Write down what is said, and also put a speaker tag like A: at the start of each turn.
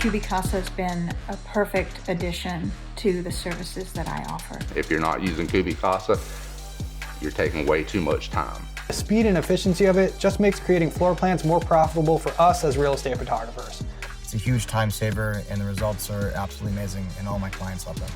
A: CubiCasa has been a perfect addition to the services that I offer.
B: If you're not using CubiCasa, you're taking way too much time.
C: The speed and efficiency of it just makes creating floor plans more profitable for us as real estate photographers.
D: It's a huge time saver and the results are absolutely amazing and all my clients love them.